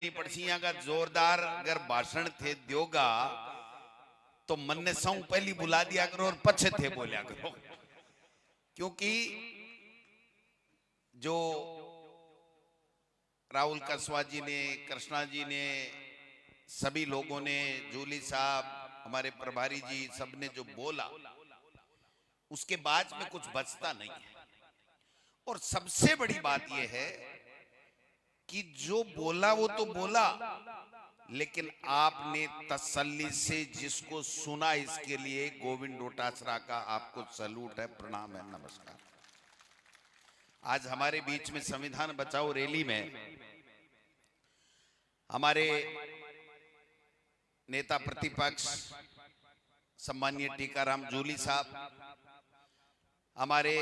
पड़सिया का जोरदार अगर भाषण थे दोगा तो मन ने सौ पहली बुला दिया करो और पछे थे बोलिया करो, क्योंकि जो राहुल कसवा जी ने, कृष्णा जी ने, सभी लोगों ने, जूली साहब, हमारे प्रभारी जी, सबने जो बोला उसके बाद में कुछ बचता नहीं है। और सबसे बड़ी बात यह है कि जो बोला वो तो बोला, लेकिन आपने तसल्ली से जिसको सुना, इसके लिए गोविंद डोटासरा का आपको सैल्यूट है, प्रणाम है, नमस्कार। आज हमारे बीच में संविधान बचाओ रैली में हमारे नेता प्रतिपक्ष सम्माननीय टीकाराम जूली साहब, हमारे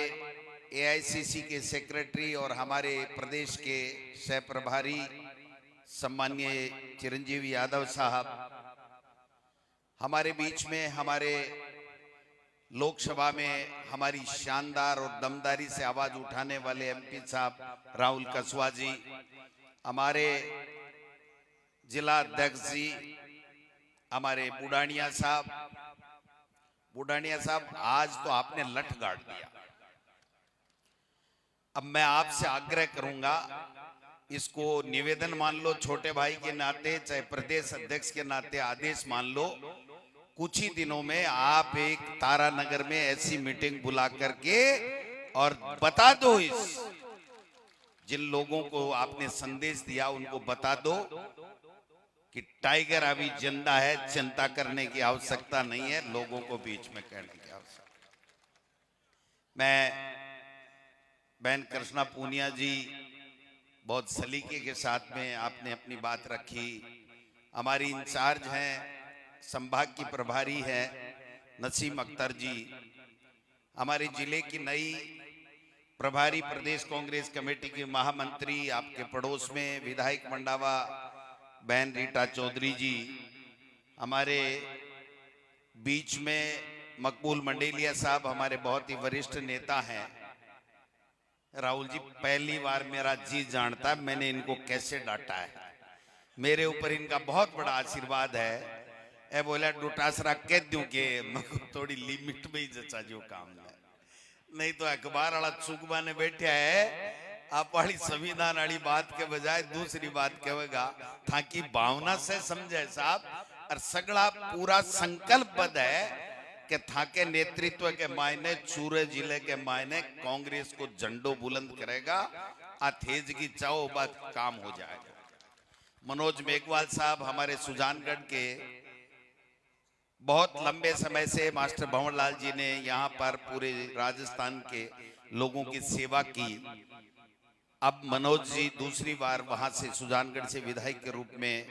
एआईसीसी के सेक्रेटरी और हमारे प्रदेश के सह प्रभारी सम्माननीय चिरंजीव यादव साहब, हमारे बीच में हमारे लोकसभा में हमारी शानदार और दमदारी से आवाज उठाने वाले एमपी साहब राहुल कसवा जी, हमारे जिला अध्यक्ष जी, हमारे बुडानिया साहब, आज तो आपने लठ गाड़ दिया। अब मैं आपसे आग्रह करूंगा, इसको निवेदन मान लो छोटे भाई के नाते, चाहे प्रदेश अध्यक्ष के नाते आदेश मान लो, कुछ ही दिनों में आप एक तारानगर में ऐसी मीटिंग बुला करके और बता दो, इस जिन लोगों को आपने संदेश दिया उनको बता दो कि टाइगर अभी जिंदा है, चिंता करने की आवश्यकता नहीं है, लोगों को बीच में कहने की आवश्यकता। मैं बहन कृष्णा पूनिया जी, बहुत सलीके के साथ में आपने अपनी बात रखी। हमारी इंचार्ज हैं, संभाग की प्रभारी है नसीम अख्तर जी, हमारे जिले की नई प्रभारी प्रदेश कांग्रेस कमेटी की महामंत्री, आपके पड़ोस में विधायक मंडावा बहन रीटा चौधरी जी, हमारे बीच में मकबूल मंडेलिया साहब, हमारे बहुत ही वरिष्ठ नेता हैं। राहुल जी पहली बार मेरा जी जानता है मैंने इनको कैसे डांटा है, मेरे ऊपर इनका बहुत बड़ा आशीर्वाद है। ए बोला डोटासरा कह दूं कि थोड़ी लिमिट में ही जचा जो काम है, नहीं तो अखबार वाला चुकवा ने बैठा है, आप वाली संविधान वाली बात के बजाय दूसरी बात कहेगा, ताकि भावना से समझे साहब। और सगड़ा पूरा संकल्पबद्ध है कि थाके नेतृत्व के मायने चूरे जिले के मायने कांग्रेस को झंडो बुलंद करेगा, अथेज की चाओ बात काम हो जाएगा। मनोज मेघवाल साहब, हमारे सुजानगढ़ के, बहुत लंबे समय से मास्टर भंवरलाल जी ने यहाँ पर पूरे राजस्थान के लोगों की सेवा की। अब मनोज जी दूसरी बार वहां से सुजानगढ़ से विधायक के रूप में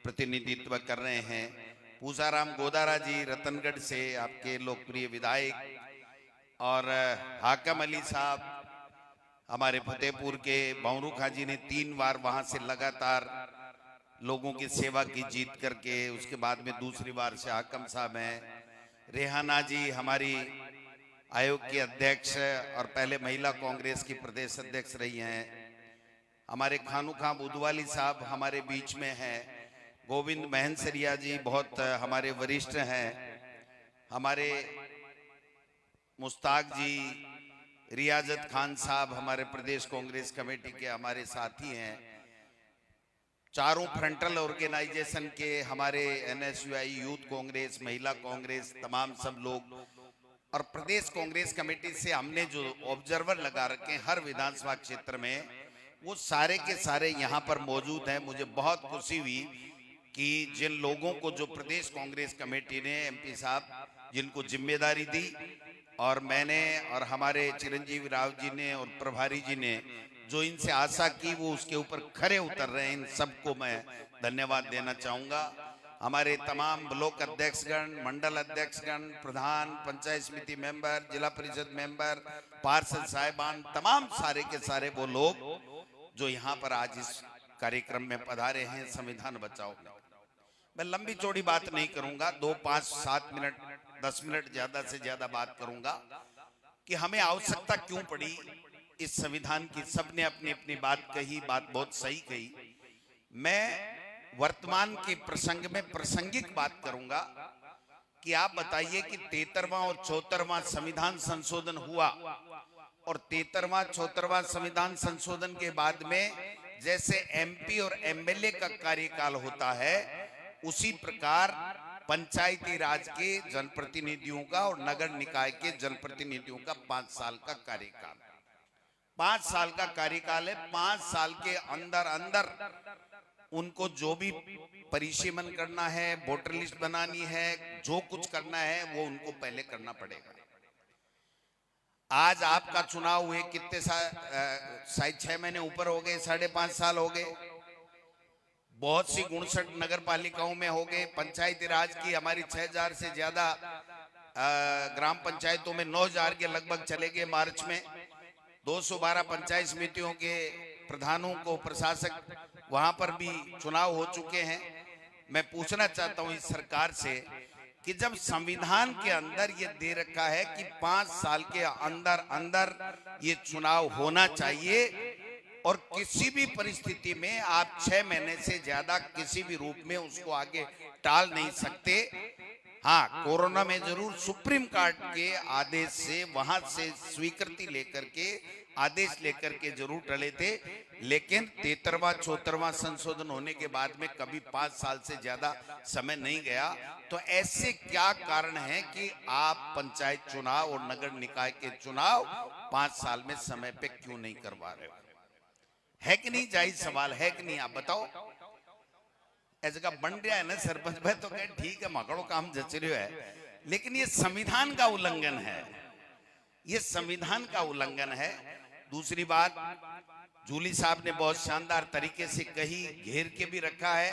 प्रतिनिधित्व कर रहे हैं। पूसाराम गोदारा जी रतनगढ़ से आपके लोकप्रिय विधायक, और हाकम अली साहब हमारे फतेहपुर के, भंवरू खां जी ने 3 बार वहां से लगातार लोगों की सेवा की जीत करके, उसके बाद में दूसरी बार से हाकम साहब हैं। रेहाना जी हमारी आयोग की अध्यक्ष और पहले महिला कांग्रेस की प्रदेश अध्यक्ष रही हैं। हमारे खानू खां बुधवाली साहब हमारे बीच में हैं। गोविंद महनसरिया जी बहुत हमारे वरिष्ठ हैं। हमारे मुस्ताक जी, रियाजत खान साहब हमारे प्रदेश कांग्रेस कमेटी के हमारे साथी हैं। चारों फ्रंटल ऑर्गेनाइजेशन के हमारे एनएसयूआई, यूथ कांग्रेस, महिला कांग्रेस, तमाम सब लोग, और प्रदेश कांग्रेस कमेटी से हमने जो ऑब्जर्वर लगा रखे हैं हर विधानसभा क्षेत्र में, वो सारे के सारे यहाँ पर मौजूद हैं। मुझे बहुत खुशी हुई कि जिन लोगों को जो प्रदेश कांग्रेस कमेटी ने, एमपी साहब जिनको जिम्मेदारी दी, और मैंने और हमारे चिरंजीवी राव जी ने और प्रभारी जी ने जो इनसे आशा की, वो उसके ऊपर खरे उतर रहे हैं। इन सबको मैं धन्यवाद देना चाहूंगा। हमारे तमाम ब्लॉक अध्यक्षगण, मंडल अध्यक्षगण, प्रधान, पंचायत समिति मेंबर, जिला परिषद मेंबर, पार्षद साहिबान, तमाम सारे के सारे वो लोग जो यहाँ पर आज इस कार्यक्रम में पधारे हैं संविधान बचाओ में। मैं लंबी चौड़ी बात नहीं करूंगा, 2, 5, 7 मिनट, 10 मिनट ज्यादा से ज्यादा बात करूंगा कि हमें आवश्यकता क्यों पड़ी इस संविधान की। सबने अपनी अपनी बात कही, बात बहुत सही कही मैं वर्तमान के प्रसंग में प्रासंगिक बात करूंगा कि आप बताइए कि 73वां और 74वां संविधान संशोधन हुआ और 73वां 74वां संविधान संशोधन के बाद में जैसे एमपी और एमएलए का कार्यकाल होता है, उसी प्रकार पंचायती राज के जनप्रतिनिधियों का और नगर निकाय के जनप्रतिनिधियों का 5 साल का कार्यकाल, 5 साल का कार्यकाल है। 5 साल के अंदर अंदर उनको जो भी परिसीमन करना है, वोटर लिस्ट बनानी है, जो कुछ करना है वो उनको पहले करना पड़ेगा। आज आपका चुनाव हुए कितने शायद 6 महीने ऊपर हो गए, 5.5 साल हो गए। बहुत सी 59 नगर पालिकाओं में हो गए। पंचायती राज की हमारी 6000 से ज्यादा ग्राम पंचायतों में 9000 के लगभग चले गए मार्च में। 212 पंचायत समितियों के प्रधानों को, प्रशासक, वहां पर भी चुनाव हो चुके हैं। मैं पूछना चाहता हूं इस सरकार से कि जब संविधान के अंदर ये दे रखा है कि 5 साल के अंदर अंदर ये चुनाव होना चाहिए और किसी भी परिस्थिति में आप 6 महीने से ज्यादा किसी भी रूप में उसको आगे टाल नहीं सकते। हाँ, कोरोना में जरूर सुप्रीम कोर्ट के आदेश से, वहां से स्वीकृति लेकर के, आदेश लेकर के जरूर टले थे, लेकिन 73वां 74वां संशोधन होने के बाद में कभी 5 साल से ज्यादा समय नहीं गया। तो ऐसे क्या कारण है कि आप पंचायत चुनाव और नगर निकाय के चुनाव 5 साल में समय पे क्यों नहीं करवा रहे हो? है कि नहीं? जायज सवाल है कि नहीं? आप बताओ। ऐसे का बन रहा है ना सरपंच भाई, तो कहे ठीक है, मकड़ो काम जच रहा है, लेकिन ये संविधान का उल्लंघन है, ये संविधान का उल्लंघन है। दूसरी बात, जूली साहब ने बहुत शानदार तरीके से कही, घेर के भी रखा है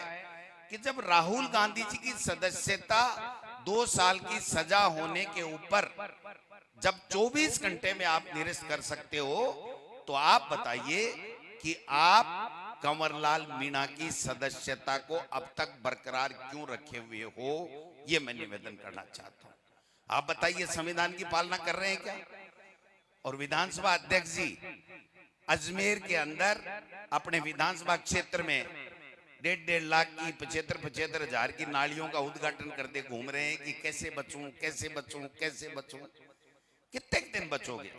कि जब राहुल गांधी जी की सदस्यता 2 साल की सजा होने के ऊपर जब 24 घंटे में आप निरस्त कर सकते हो, तो आप बताइए कि आप कंवरलाल मीणा की सदस्यता को अब तक बरकरार क्यों रखे हुए हो? ये मैं निवेदन करना चाहता हूं। आप बताइए, संविधान की पालना कर रहे हैं क्या? और विधानसभा अध्यक्ष जी अजमेर के अंदर अपने विधानसभा क्षेत्र में 1.5 लाख की 75 हजार की नालियों का उद्घाटन करते घूम रहे हैं कि कैसे बचूं, कैसे बचूं, कैसे बचूं। कितने दिन बचोगे?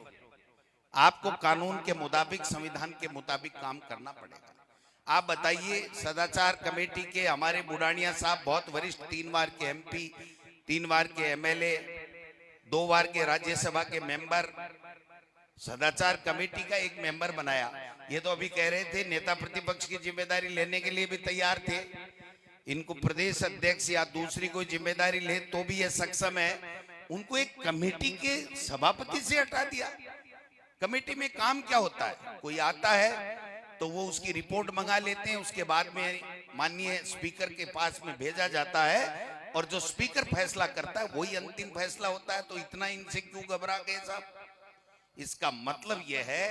आपको कानून के मुताबिक, संविधान के मुताबिक काम करना पड़ेगा। आप बताइए, सदाचार कमेटी के हमारे बुढ़ानिया साहब बहुत वरिष्ठ, 3 बार के एमपी, 3 बार के एमएलए, 2 बार के राज्यसभा के मेंबर, सदाचार कमेटी का एक मेंबर बनाया। ये तो अभी कह रहे थे नेता प्रतिपक्ष की जिम्मेदारी लेने के लिए भी तैयार थे। इनको प्रदेश अध्यक्ष या दूसरी कोई जिम्मेदारी ले तो भी ये सक्षम है। उनको एक कमेटी के सभापति से हटा दिया। कमेटी में काम क्या होता है? कोई आता है तो वो उसकी रिपोर्ट मंगा लेते हैं, उसके बाद में माननीय स्पीकर के पास में भेजा जाता है और जो स्पीकर फैसला करता है वही अंतिम फैसला होता है। तो इतना इनसे क्यों घबरा गए साहब? इसका मतलब यह है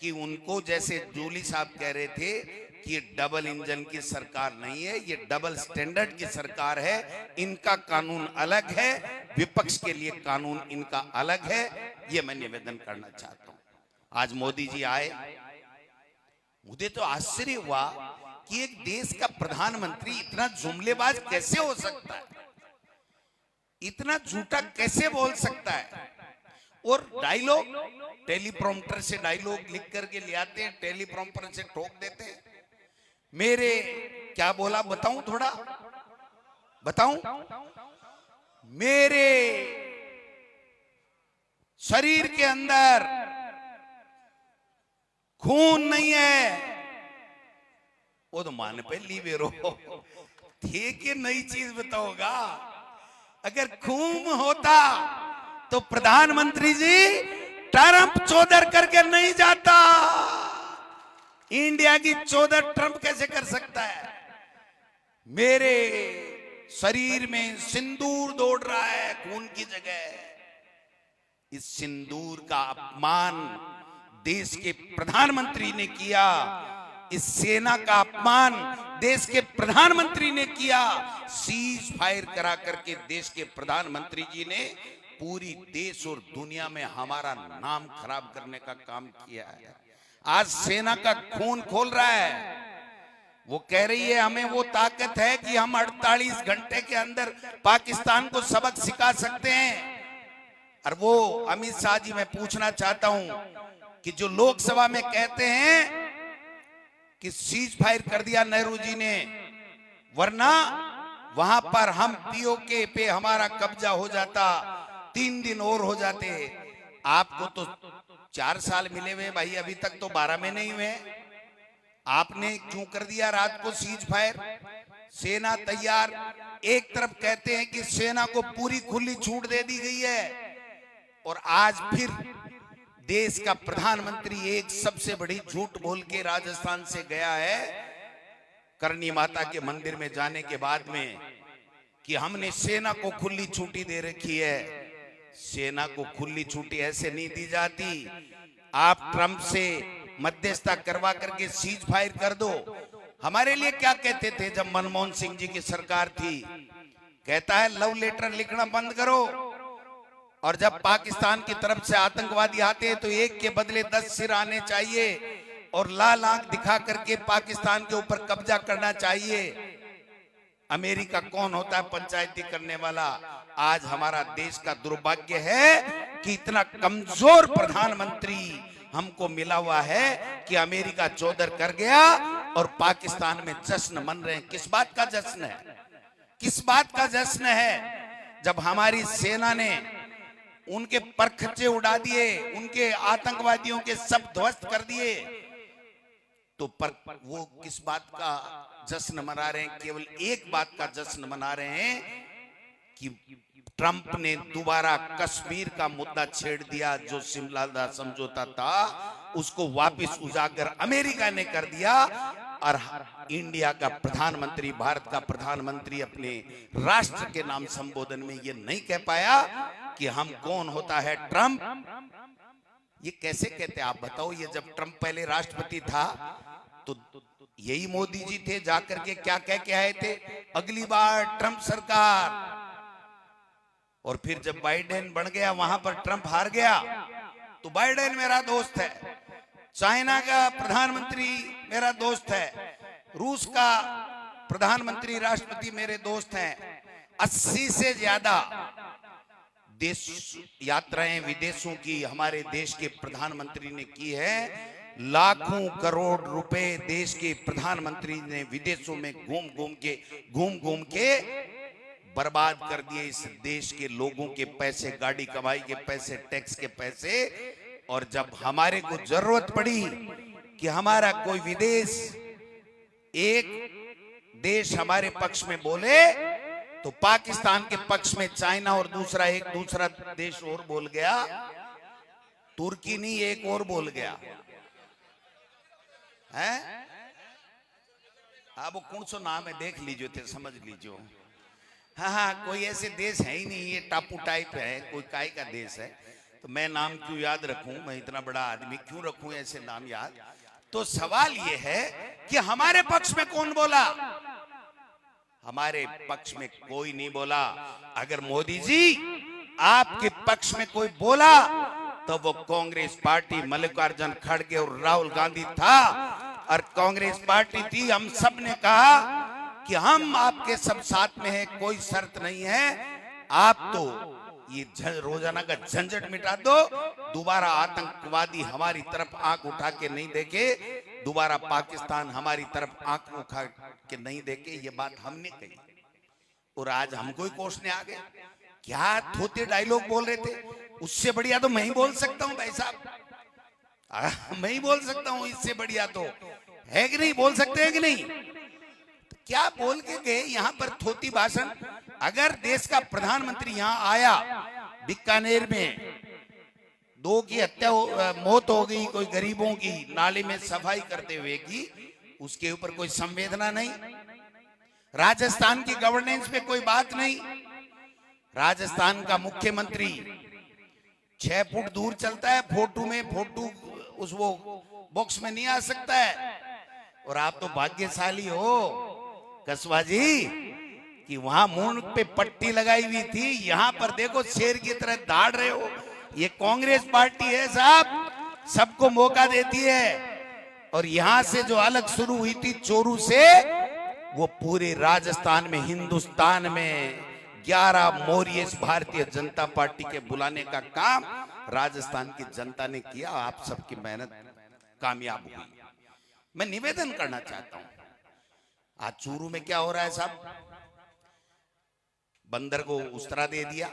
कि उनको, जैसे जूली साहब कह रहे थे कि ये डबल इंजन की सरकार नहीं है, ये डबल स्टैंडर्ड की सरकार है। इनका कानून अलग है, विपक्ष के लिए कानून इनका अलग है। ये मैं निवेदन करना चाहता हूं। आज मोदी जी आए, मुझे तो आश्चर्य हुआ कि एक देश का प्रधानमंत्री इतना जुमलेबाज कैसे हो सकता है, इतना झूठा कैसे बोल सकता है। और डायलॉग, टेलीप्रॉम्प्टर से डायलॉग लिख करके ले आते हैं, टेलीप्रॉम्प्टर से ठोक देते हैं। मेरे क्या बोला बताऊं? थोड़ा बताऊं? मेरे शरीर के अंदर खून नहीं है। वो तो मान पे लीवेरो ठीक है, नई चीज बताओगा। अगर खून होता तो प्रधानमंत्री जी ट्रंप चौधर करके नहीं जाता। इंडिया की चौधर ट्रंप कैसे कर सकता है? मेरे शरीर में सिंदूर दौड़ रहा है खून की जगह। इस सिंदूर का अपमान देश के प्रधानमंत्री ने किया, इस सेना का अपमान देश के प्रधानमंत्री ने किया। सीज फायर करा करके देश के प्रधानमंत्री जी ने पूरी देश और दुनिया में हमारा नाम खराब करने का काम किया है। आज सेना का खून खोल रहा है। वो कह रही है हमें वो ताकत है कि हम 48 घंटे के अंदर पाकिस्तान को सबक सिखा सकते हैं। और वो अमित शाह जी, मैं पूछना चाहता हूं कि जो लोकसभा में कहते हैं कि सीज फायर कर दिया नेहरू जी ने, वरना वहां पर हम पीओके पे हमारा कब्जा हो जाता, 3 दिन और हो जाते। आपको तो 4 साल मिले हुए भाई, अभी तक तो 12 में नहीं हुए। आपने क्यों कर दिया रात को सीज फायर? सेना तैयार, एक तरफ कहते हैं कि सेना को पूरी खुली छूट दे दी गई है, और आज फिर देश का प्रधानमंत्री एक सबसे बड़ी झूठ बोल के राजस्थान से गया है करनी माता के मंदिर में जाने के बाद में कि हमने सेना को खुली छुट्टी दे रखी है। सेना को खुली छुट्टी ऐसे नहीं दी जाती। आप ट्रंप से मध्यस्थता करवा करके सीज फायर कर दो। हमारे लिए क्या कहते थे जब मनमोहन सिंह जी की सरकार थी? कहता है लव लेटर लिखना बंद करो, और जब पाकिस्तान की तरफ से आतंकवादी आते हैं तो एक के बदले 10 सिर आने चाहिए, और लाल आंख दिखा करके पाकिस्तान के ऊपर कब्जा करना चाहिए। अमेरिका कौन होता है पंचायती करने वाला? आज हमारा देश का दुर्भाग्य है कि इतना कमजोर प्रधानमंत्री हमको मिला हुआ है कि अमेरिका चौधर कर गया और पाकिस्तान में जश्न मन रहे हैं। किस बात का जश्न है? किस बात का जश्न है? जब हमारी सेना ने उनके परखच्चे उड़ा दिए, उनके आतंकवादियों के सब ध्वस्त कर दिए, तो वो किस बात का जश्न मना रहे हैं? केवल एक बात का जश्न मना रहे हैं कि ट्रंप ने दोबारा कश्मीर का मुद्दा छेड़ दिया। जो शिमला समझौता था उसको वापस उजागर अमेरिका ने कर दिया, और इंडिया का प्रधानमंत्री, भारत का प्रधानमंत्री अपने राष्ट्र के नाम संबोधन में ये नहीं कह पाया कि हम कौन होता है ट्रंप। ये कैसे कहते आप बताओ? ये जब ट्रंप पहले राष्ट्रपति था तो यही मोदी जी थे, जाकर के क्या कह के आए थे? अगली बार ट्रंप सरकार। और फिर जब बाइडेन बन गया, वहां पर ट्रंप हार गया, तो बाइडेन मेरा दोस्त है, चाइना का प्रधानमंत्री मेरा दोस्त है, रूस का प्रधानमंत्री राष्ट्रपति मेरे दोस्त हैं। 80 से ज्यादा देश यात्राएं विदेशों की हमारे देश के प्रधानमंत्री ने की है। लाखों करोड़ रुपए देश के प्रधानमंत्री ने विदेशों में घूम घूम के बर्बाद कर दिए। इस देश के लोगों के पैसे, गाड़ी कमाई के पैसे, टैक्स के पैसे। और जब हमारे को जरूरत पड़ी कि हमारा कोई विदेश, एक देश हमारे पक्ष में बोले, तो पाकिस्तान के पक्ष में चाइना और एक दूसरा देश और बोल गया। तुर्की नहीं, एक और बोल गया है। अब वो कौन सा नाम है देख लीजिए, थे समझ लीजिए। हाँ, कोई ऐसे देश है ही नहीं, ये टापू टाइप है, कोई काय का देश है। तो मैं नाम क्यों याद रखूं? मैं इतना बड़ा आदमी क्यों रखूं ऐसे नाम याद? तो सवाल ये है कि हमारे पक्ष में कौन बोला? हमारे पक्ष में कोई नहीं बोला। अगर मोदी जी आपके पक्ष में कोई बोला तो वो कांग्रेस पार्टी, मल्लिकार्जुन खड़गे और राहुल गांधी था, और कांग्रेस पार्टी थी। हम सब ने कहा कि हम आपके सब साथ में हैं, कोई शर्त नहीं है। आप तो ये रोजाना का झंझट मिटा दो, दोबारा आतंकवादी हमारी तरफ आंख उठा के नहीं देखे, दोबारा पाकिस्तान हमारी तरफ आंख उठा के नहीं देखे। ये बात हमने कही, और आज हमको ही कोसने आ गए। क्या थोते डायलॉग बोल रहे थे? उससे बढ़िया तो मैं ही बोल सकता हूं भाई साहब, मैं ही बोल सकता हूं। इससे बढ़िया तो है कि नहीं? बोल सकते हैं कि नहीं? तो क्या बोल के गए यहाँ पर थोती भाषण? अगर देश का प्रधानमंत्री यहाँ आया, बीकानेर में 2 की हत्या मौत हो गई, कोई गरीबों की नाले में सफाई करते हुए की, उसके ऊपर कोई संवेदना नहीं। राजस्थान की गवर्नेंस पे कोई बात नहीं। राजस्थान का मुख्यमंत्री 6 फुट दूर चलता है, फोटो उस वो बॉक्स में नहीं आ सकता है। और आप तो भाग्यशाली हो कसवा जी कि वहां मुंह पे पट्टी लगाई हुई थी, यहाँ पर देखो शेर की तरह दाड़ रहे हो। ये कांग्रेस पार्टी है साहब, सबको मौका देती है। और यहां से जो अलग शुरू हुई थी चोरू से, वो पूरे राजस्थान में, हिंदुस्तान में 11 मोर्चे भारतीय जनता पार्टी के बुलाने का काम राजस्थान की जनता ने किया। आप सबकी मेहनत कामयाब हुई। मैं निवेदन करना चाहता हूं, आज चूरू में क्या हो रहा है साहब? बंदर को उस्तरा दे दिया,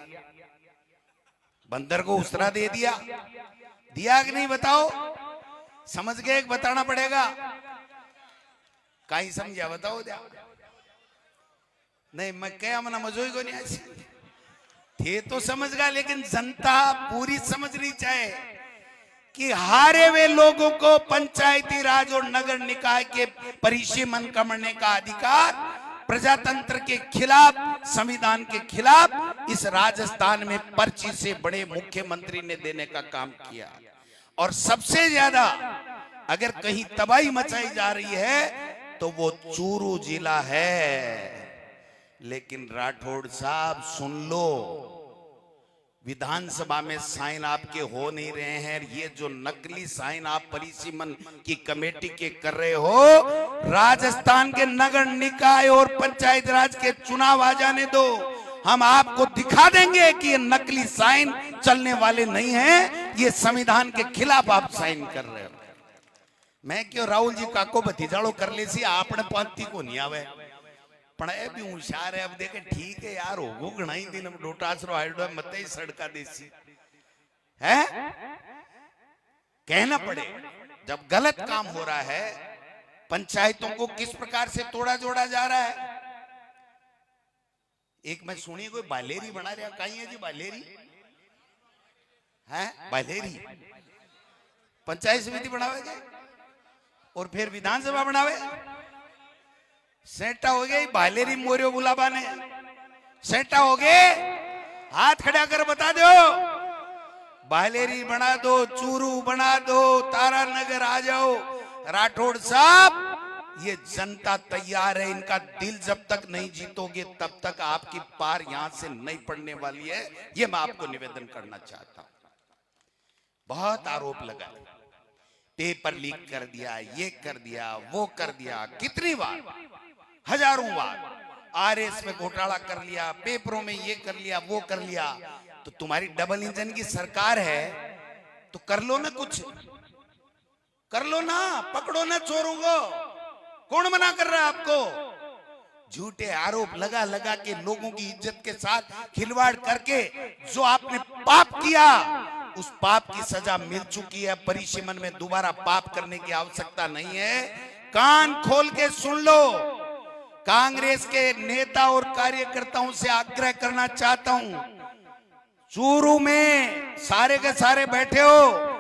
बंदर को उस्तरा दे दिया, दिया कि नहीं बताओ? समझ गए? बताना पड़ेगा। कहीं समझा? बताओ दिया नहीं। मैं क्या मना मजोई को नहीं थे तो समझ गया, लेकिन जनता पूरी समझनी चाहिए कि हारे हुए लोगों को पंचायती राज और नगर निकाय के परिसीमन करने का अधिकार प्रजातंत्र के खिलाफ, संविधान के खिलाफ इस राजस्थान में पर्ची से बड़े मुख्यमंत्री ने देने का काम किया। और सबसे ज्यादा अगर कहीं तबाही मचाई जा रही है तो वो चूरू जिला है। लेकिन राठौड़ साहब सुन लो, विधानसभा में साइन आपके हो नहीं रहे हैं। ये जो नकली साइन आप परिसीमन की कमेटी के कर रहे हो, राजस्थान के नगर निकाय और पंचायत राज के चुनाव आ जाने दो, हम आपको दिखा देंगे कि ये नकली साइन चलने वाले नहीं हैं। ये संविधान के खिलाफ आप साइन कर रहे हो। मैं क्यों राहुल जी काको भतीजाड़ो कर ले सी, आपने पंथी को नहीं आवे पण ए भी होशियार है। अब देखे ठीक है यार, होगो घणाई दिन डोटासरो हाइडो मत ही सड़का देसी है, कहना पड़े। जब गलत काम हो रहा है, पंचायतों को किस प्रकार से तोड़ा जोड़ा जा रहा है। एक मैं सुनी कोई बालेरी बना रहा, कहीं है जी बालेरी है? बालेरी पंचायत समिति बनावे और फिर विधानसभा बनावे। सेटा हो गया बालेरी मोरियो गुलाबा ने, सेटा हो गए। हाथ खड़ा कर बता दो, बालेरी बना दो, चूरू बना दो, तारानगर आ जाओ। राठौड़ साहब, ये जनता तैयार है। इनका दिल जब तक नहीं जीतोगे तब तक आपकी पार यहां से नहीं पड़ने वाली है। ये मैं आपको निवेदन करना चाहता हूं। बहुत आरोप लगा, पेपर लीक कर दिया, ये कर दिया, वो कर दिया, कितनी बार, हजारों बार। आरएस में घोटाला कर लिया, पेपरों में ये कर लिया, वो कर लिया। तो तुम्हारी डबल इंजन की सरकार है तो कर लो ना, कुछ कर लो ना, पकड़ो ना चोरों को। कौन मना कर रहा है आपको? झूठे आरोप लगा लगा के लोगों की इज्जत के साथ खिलवाड़ करके जो आपने पाप किया, उस पाप की सजा मिल चुकी है। परिसीमन में दोबारा पाप करने की आवश्यकता नहीं है। कान खोल के सुन लो। कांग्रेस के नेता और कार्यकर्ताओं से आग्रह करना चाहता हूं, चूरू में सारे के सारे बैठे हो,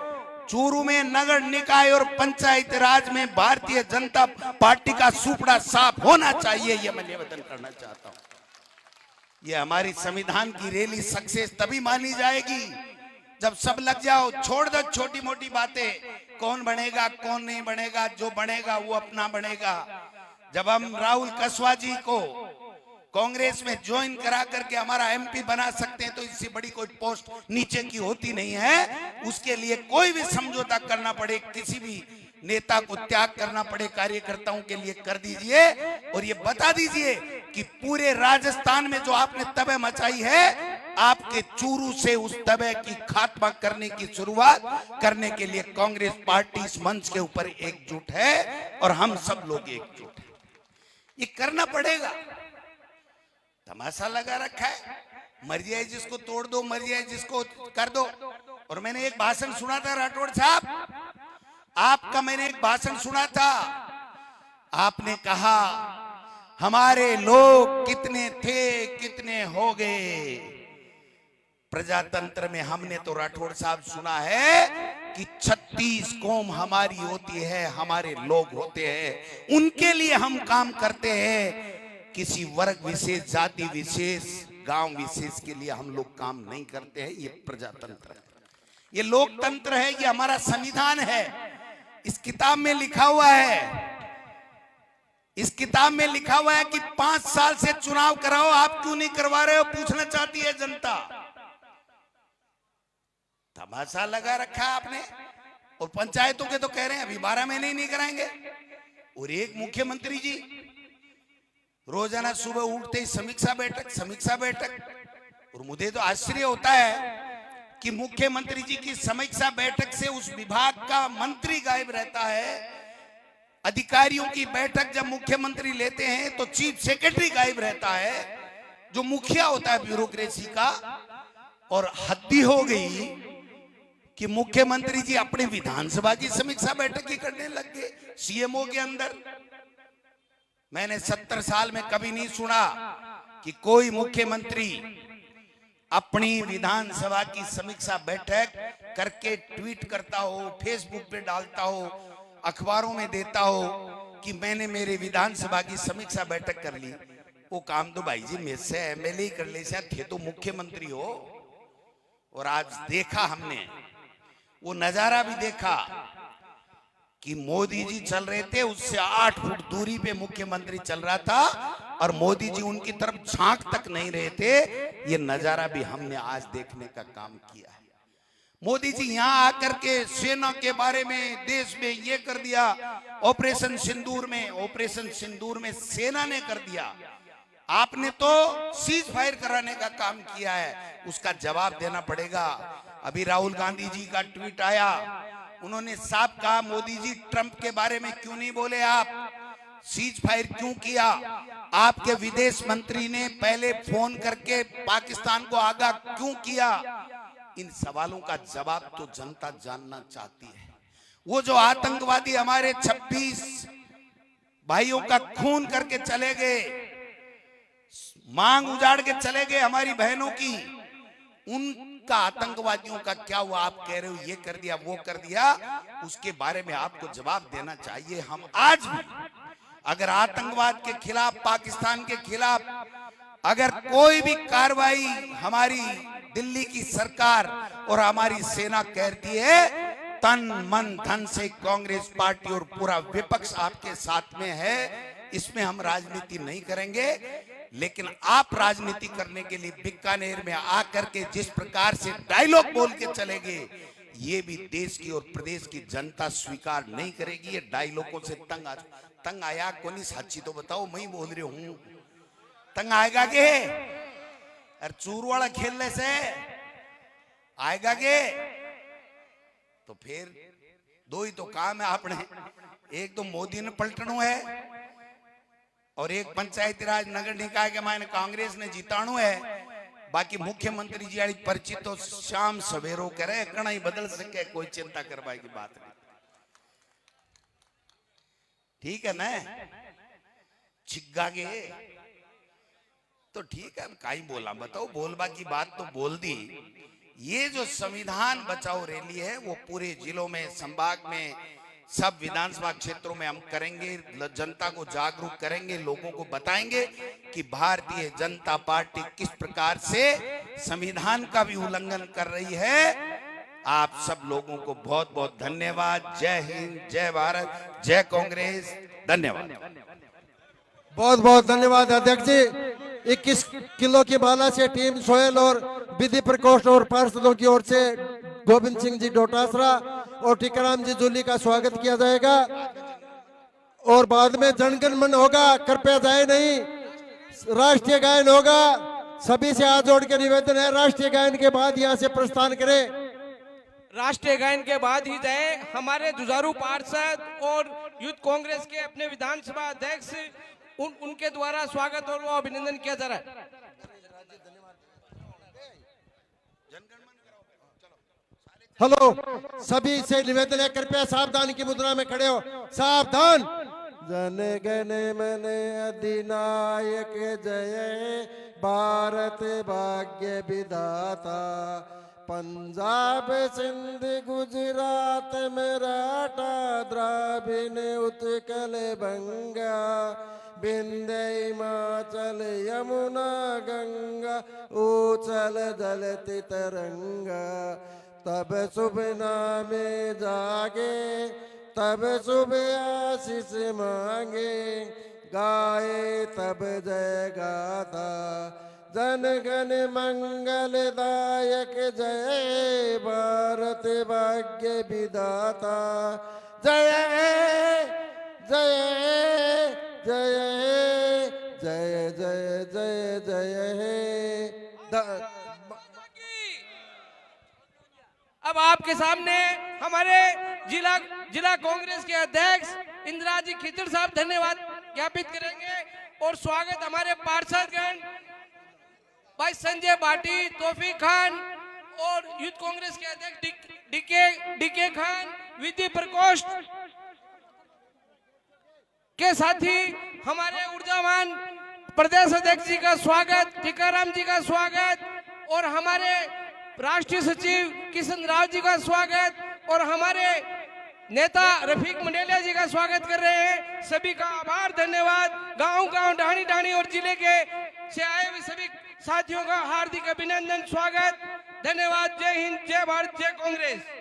चूरू में नगर निकाय और पंचायत राज में भारतीय जनता पार्टी का सुपड़ा साफ होना चाहिए। यह मैं निवेदन करना चाहता हूं। यह हमारी संविधान की रैली सक्सेस तभी मानी जाएगी जब सब लग जाओ। छोड़ दो छोटी मोटी बातें, कौन बनेगा कौन नहीं बनेगा, जो बनेगा वो अपना बनेगा। जब हम राहुल कसवा जी को कांग्रेस में ज्वाइन करा करके हमारा एमपी बना सकते हैं तो इससे बड़ी कोई पोस्ट नीचे की होती नहीं है। उसके लिए कोई भी समझौता करना पड़े, किसी भी नेता को त्याग करना पड़े, कार्यकर्ताओं के लिए कर दीजिए। और ये बता दीजिए कि पूरे राजस्थान में जो आपने तबाही मचाई है, आपके चूरू से उस तबाही की खात्मा करने की शुरुआत करने के लिए कांग्रेस पार्टी इस मंच के ऊपर एकजुट है और हम सब लोग एकजुट हैं। ये करना पड़ेगा। तमाशा लगा रखा है, मर्जी है जिसको तोड़ दो, मर्जी है जिसको कर दो। और मैंने एक भाषण सुना था राठौड़ साहब, आपका मैंने एक भाषण सुना था। आपने कहा हमारे लोग कितने थे कितने हो गए। प्रजातंत्र में हमने तो राठौड़ साहब सुना है कि 36 कौम हमारी होती है, हमारे लोग होते हैं, उनके लिए हम काम करते हैं। किसी वर्ग विशेष, जाति विशेष, गांव विशेष के लिए हम लोग काम नहीं करते हैं। ये प्रजातंत्र है, ये लोकतंत्र है, ये हमारा संविधान है। इस किताब में लिखा हुआ है, इस किताब में लिखा हुआ है कि 5 साल से चुनाव कराओ, आप क्यों नहीं करवा रहे हो, पूछना चाहती है जनता। तमाशा लगा रखा है आपने। और पंचायतों के तो कह रहे हैं अभी 12 महीने ही नहीं कराएंगे। और एक मुख्यमंत्री जी रोजाना सुबह उठते ही समीक्षा बैठक। और मुझे तो आश्चर्य होता है कि मुख्यमंत्री जी की समीक्षा बैठक से उस विभाग का मंत्री गायब रहता है। अधिकारियों की बैठक जब मुख्यमंत्री लेते हैं तो चीफ सेक्रेटरी गायब रहता है, जो मुखिया होता है ब्यूरोक्रेसी का। और हद्दी हो गई कि मुख्यमंत्री जी अपने विधानसभा की समीक्षा बैठक ही करने लग गए सीएमओ के अंदर। मैंने 70 साल में कभी नहीं सुना कि कोई मुख्यमंत्री अपनी विधानसभा की समीक्षा बैठक करके ट्वीट करता हो, फेसबुक पे डालता हो, अखबारों में देता हो कि मैंने मेरे विधानसभा की समीक्षा बैठक कर ली। वो काम तो भाई जी मेरे से एमएलए ही कर ले, थे तो मुख्यमंत्री हो। और आज देखा हमने, वो नजारा भी देखा कि मोदी जी चल रहे थे, उससे 8 फुट दूरी पे मुख्यमंत्री चल रहा था और मोदी जी उनकी तरफ झांक तक नहीं रहे थे। ये नजारा भी हमने आज देखने का काम किया है। मोदी जी यहाँ आकर के सेना के बारे में देश में ये कर दिया, ऑपरेशन सिंदूर में सेना ने कर दिया। आपने तो सीज फायर कराने का काम किया है, उसका जवाब देना पड़ेगा। अभी राहुल गांधी जी का ट्वीट आया, उन्होंने साफ कहा मोदी जी ट्रंप के बारे में क्यों नहीं बोले, आप सीज फायर क्यों किया? आपके विदेश मंत्री ने पहले फोन करके पाकिस्तान को आगाह क्यों किया? इन सवालों का जवाब तो जनता जानना चाहती है। वो जो आतंकवादी हमारे 26 भाइयों का खून करके चले गए, मांग उजाड़ के चले गए हमारी बहनों की, उनका आतंकवादियों का क्या हुआ? आप कह रहे हो ये कर दिया वो कर दिया, उसके बारे में आपको जवाब देना चाहिए। हम आज भी अगर आतंकवाद के खिलाफ, पाकिस्तान के खिलाफ अगर कोई भी कार्रवाई हमारी दिल्ली की सरकार और हमारी सेना करती है, तन मन धन से कांग्रेस पार्टी और पूरा विपक्ष आपके साथ में है। इसमें हम राजनीति नहीं करेंगे। लेकिन आप राजनीति करने के लिए बीकानेर में आकर के जिस प्रकार से डायलॉग बोल के चले गए, ये भी देश की और प्रदेश की जनता स्वीकार नहीं करेगी। ये डायलॉगों से तंग आया कोनी? साची तो बताओ, मैं ही बोल रही हूं, तंग आएगा के? अरे चूर वाला खेलने से आएगा के? तो फिर दो ही तो काम है आपने, एक तो मोदी ने पलटनू है और एक पंचायती राज नगर निकाय के मायने कांग्रेस ने जीताणु है। बाकी मुख्यमंत्री जी वाली पर्ची तो शाम सवेरो करे, कणा ही बदल सके, कोई चिंता करवाए की बात नहीं। ठीक है ना? छिग्गा गे तो ठीक है, काई बोला बताओ, बोलबा की बात तो बोल दी। ये जो संविधान बचाओ रैली है वो पूरे जिलों में, संभाग में, सब विधानसभा क्षेत्रों में हम करेंगे। जनता को जागरूक करेंगे, लोगों को बताएंगे कि भारतीय जनता पार्टी किस प्रकार से संविधान का भी उल्लंघन कर रही है। आप सब लोगों को बहुत बहुत धन्यवाद। जय हिंद, जय भारत, जय कांग्रेस। धन्यवाद, बहुत बहुत धन्यवाद अध्यक्ष जी। 21 किलो की बाला से टीम सोहेल और विधि प्रकोष्ठ और पार्षदों की ओर से गोविंद सिंह जी डोटासरा और टीकाराम जी जूली का स्वागत किया जाएगा। और बाद में जनगण मन होगा, कृपया जाए नहीं, राष्ट्रीय गायन होगा। सभी से हाथ जोड़ के निवेदन है, राष्ट्रीय गायन के बाद यहाँ से प्रस्थान करें। राष्ट्रीय गायन के बाद ही जाए। हमारे जुझारू पार्षद और यूथ कांग्रेस के अपने विधानसभा अध्यक्ष, उनके द्वारा स्वागत और वो अभिनंदन किया जा रहा है। हेलो, सभी से निवेदन है, कृपया सावधान की मुद्रा में खड़े हो। सावधान। जन गण मन अधिनायक जय, भारत भाग्य विधाता। पंजाब सिंध गुजरात मराठा द्राविड़ उत्कल बंगा, विंध्य हिमाचल यमुना गंगा, ऊचल दलति तरंगा। तब शुभ नामे जागे, तब शुभ आशीष मांगे, गाए तब जय गाथा। जन गण मंगलदायक जय भारत भाग्य विधाता जय जय जय जय जय जय जय हे। अब आपके सामने हमारे जिला कांग्रेस के अध्यक्ष इंदिरा जी खिचड़ साहब धन्यवाद ज्ञापित करेंगे और स्वागत हमारे पार्षदगण भाई संजय बाटी, तौफीक खान और यूथ कांग्रेस के अध्यक्ष डीके खान, विधि प्रकोष्ठ के साथी हमारे ऊर्जावान प्रदेश अध्यक्ष जी का स्वागत, टीकाराम जी का स्वागत और हमारे राष्ट्रीय सचिव किशन राव जी का स्वागत और हमारे नेता रफीक मंडेलिया जी का स्वागत कर रहे हैं। सभी का आभार, धन्यवाद। गांव-गांव, ढाणी-ढाणी और जिले के से आए हुए सभी साथियों का हार्दिक अभिनंदन, स्वागत, धन्यवाद। जय हिंद, जय भारत, जय कांग्रेस।